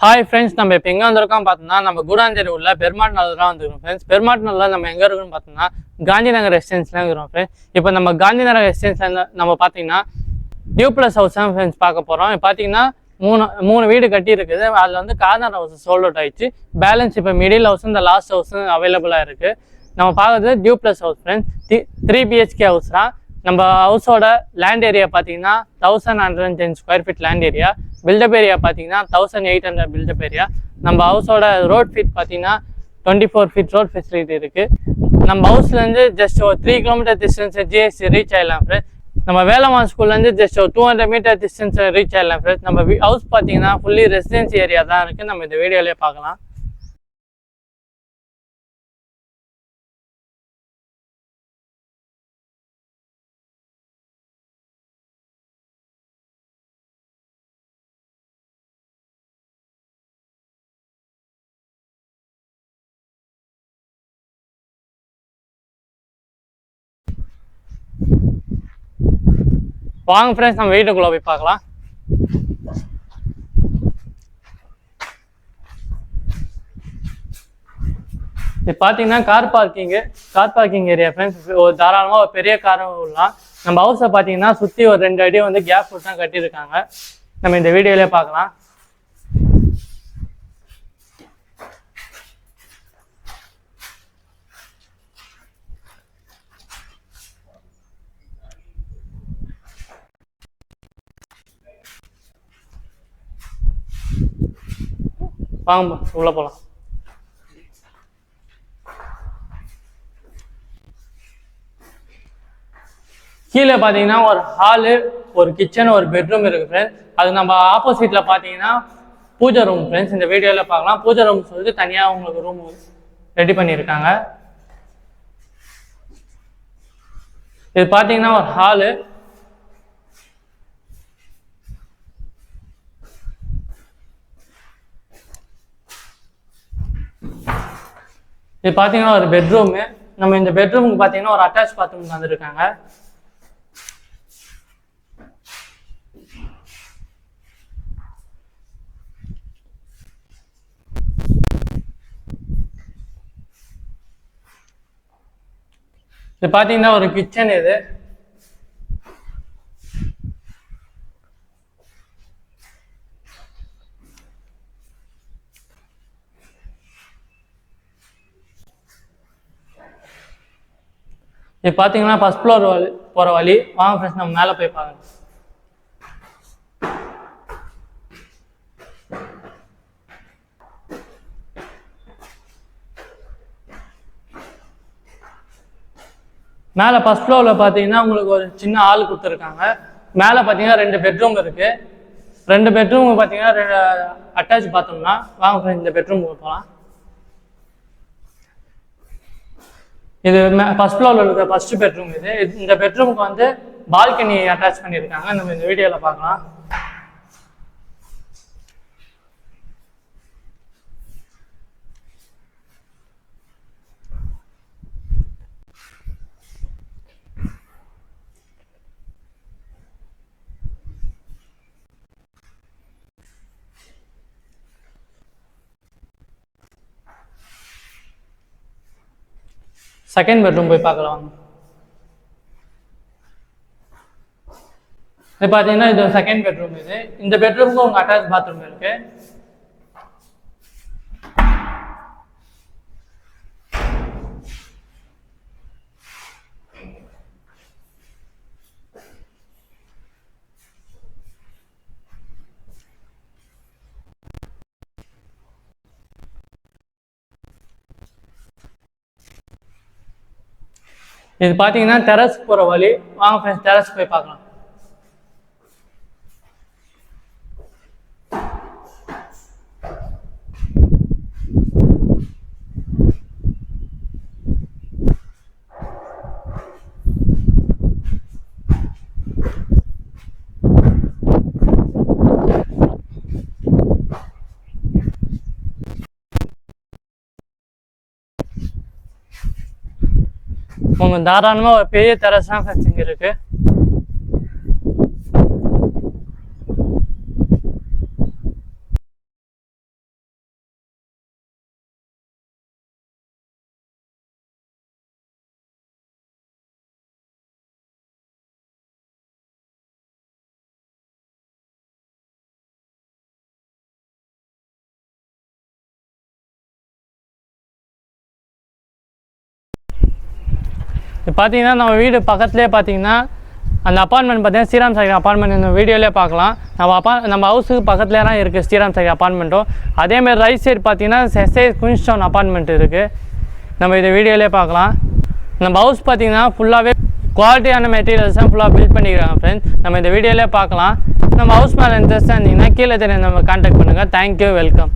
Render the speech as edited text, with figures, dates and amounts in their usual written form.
Hi friends, நம்ம இப்போ எங்கே வந்திருக்கோம் பார்த்தோம்னா நம்ம கூடாஞ்சேரி உள்ள பெருமாட் நல்லூர் தான் வந்துருக்கோம் ஃப்ரெண்ட்ஸ். பெருமாட் நல்லூர் நம்ம எங்கே இருக்குன்னு பார்த்தோம்னா காந்தி நகர் ரெசிடென்ஸ்லாம் இருக்கிறோம் ஃப்ரெண்ட்ஸ். இப்போ நம்ம காந்தி நகர் ரெசிடென்ஸ்ல நம்ம பார்த்தீங்கன்னா டியூ ப்ளஸ் ஹவுஸ் தான் ஃப்ரெண்ட்ஸ் பார்க்க போகிறோம். இப்போ பார்த்தீங்கன்னா மூணு வீடு கட்டி இருக்குது. அதில் வந்து கார்னர் ஹவுஸ் சோல்ட் அவுட் ஆயிடுச்சு. பேலன்ஸ் இப்போ மிடில் ஹவுஸும் இந்த லாஸ்ட் ஹவுஸும் அவைலபிளாக இருக்குது. நம்ம பார்க்குறது duplex house friends. 3 BHK house தான். நம்ம ஹவுஸோட லேண்ட் ஏரியா பார்த்தீங்கன்னா 1110 square feet land area. Built up area பார்த்தீங்கன்னா 1800 பில்டப் ஏரியா. நம்ம ஹவுஸோட ரோட் ஃபீட் பார்த்தீங்கன்னா 24 ஃபீட் ரோட் ஃபெசிலிட்டி இருக்குது. நம்ம ஹவுஸ்லேருந்து ஜஸ்ட் ஒரு 3 கிலோமீட்டர் டிஸ்டன்ஸ் ஜிஎஸ்டி ரீச் ஆகிடலாம் ஃப்ரெண்ட்ஸ். நம்ம வேலம்மாள் ஸ்கூல்லேருந்து ஜஸ்ட் ஒரு 200 மீட்டர் டிஸ்டன்ஸ் ரீச் ஆகிடலாம் ஃப்ரெண்ட்ஸ். நம்ம ஹவுஸ் பார்த்தீங்கன்னா ஃபுல்லி ரெசிடென்சி ஏரியா தான் இருக்குது. நம்ம இந்த வீடியோலேயே பார்க்கலாம். வாங்க ஃப்ரெண்ட்ஸ், நம்ம வீட்டுக்குள்ளே போய் பார்க்கலாம். இது பார்த்தீங்கன்னா கார் பார்க்கிங் ஏரியா ஃப்ரெண்ட்ஸ். ஒரு தாராளமாக ஒரு பெரிய காரும் விடலாம். நம்ம ஹவுஸை பார்த்தீங்கன்னா சுற்றி ஒரு 2 அடி வந்து கேப் விட்டு தான் கட்டியிருக்காங்க. நம்ம இந்த வீடியோலேயே பார்க்கலாம். வாங்க உள்ள போகலாம். கீழே பார்த்தீங்கன்னா ஒரு ஹாலு, ஒரு கிச்சன், ஒரு பெட்ரூம் இருக்கு ஃப்ரெண்ட்ஸ். அது நம்ம ஆப்போசிட்ல பார்த்தீங்கன்னா பூஜை ரூம் ஃப்ரெண்ட்ஸ். இந்த வீடியோவில் பார்க்கலாம். பூஜை ரூம் சொல்லிட்டு தனியாக உங்களுக்கு ரூம் ரெடி பண்ணியிருக்காங்க. இது பார்த்தீங்கன்னா ஒரு ஹாலு. இது பார்த்தீங்கன்னா ஒரு பெட்ரூமு. நம்ம இந்த பெட்ரூமுக்கு பார்த்தீங்கன்னா ஒரு அட்டாச் பாத்ரூம் வந்துருக்காங்க. இது பார்த்தீங்கன்னா ஒரு கிச்சன். இது இது பார்த்தீங்கன்னா ஃபர்ஸ்ட் ஃப்ளோர் போகிற வழி. வாங்க ஃப்ரெண்ட்ஸ், நம்ம மேலே போய் பார்க்கலாம். மேலே ஃபர்ஸ்ட் ஃப்ளோரில் பார்த்தீங்கன்னா உங்களுக்கு ஒரு சின்ன ஹால் கொடுத்துருக்காங்க. மேலே பார்த்தீங்கன்னா 2 பெட்ரூம் இருக்குது. 2 பெட்ரூம் பார்த்தீங்கன்னா அட்டாச் பாத்ரூம்னா. வாங்க ஃப்ரெண்ட்ஸ், இந்த பெட்ரூமுக்கு போகலாம். இது ஃபர்ஸ்ட் ஃப்ளோரில் இருக்கிற ஃபர்ஸ்ட் பெட்ரூம். இந்த பெட்ரூமுக்கு வந்து பால்கனி அட்டாச் பண்ணியிருக்காங்க. நம்ம இந்த வீடியோவில் பார்க்கலாம். செகண்ட் பெட்ரூம் போய் பார்க்கலாம். இது பார்த்தீங்கன்னா இது செகண்ட் பெட்ரூம். இந்த பெட்ரூமுக்கு உங்க அட்டாச் பாத்ரூம் இருக்கு. இது பார்த்தீங்கன்னா டெரஸ் போகிற வழி. வாங்க ஃப்ரெண்ட்ஸ், டெரஸ் போய் பார்க்கலாம். உங்க தாராளமாக ஒரு பெரிய டெரஸ் தான் ஃப்ரெண்ட்ஸ் இங்கே இருக்குது. இப்போ பார்த்தீங்கன்னா நம்ம வீடு பக்கத்துலேயே பார்த்தீங்கன்னா அந்த அப்பார்ட்மெண்ட் பார்த்தீங்கன்னா ஸ்ரீராம் சாகர் அப்பார்ட்மெண்ட் இந்த வீடியோலேயே பார்க்கலாம். நம்ம ஹவுஸுக்கு பக்கத்துலேயே தான் இருக்குது ஸ்ரீராம் சாகர் அப்பார்ட்மெண்ட்டும். அதேமாதிரி ரைட் சைடு பார்த்தீங்கன்னா எஸ்ஏ குயின்ஸ்டவுன் அப்பார்ட்மெண்ட் இருக்குது. நம்ம இந்த வீடியோலேயே பார்க்கலாம். நம்ம ஹவுஸ் பார்த்தீங்கன்னா ஃபுல்லாகவே குவாலிட்டியான மெட்டீரியல்ஸ் தான் ஃபுல்லாக பில்ட் பண்ணிக்கிறாங்க ஃப்ரெண்ட்ஸ். நம்ம இந்த வீடியோலேயே பார்க்கலாம். நம்ம ஹவுஸ் மேலே இன்ட்ரெஸ்ட்டாக இருந்தீங்கன்னா கீழே தெரியும் நம்ம கான்டாக்ட் பண்ணுங்கள். Thank you, welcome.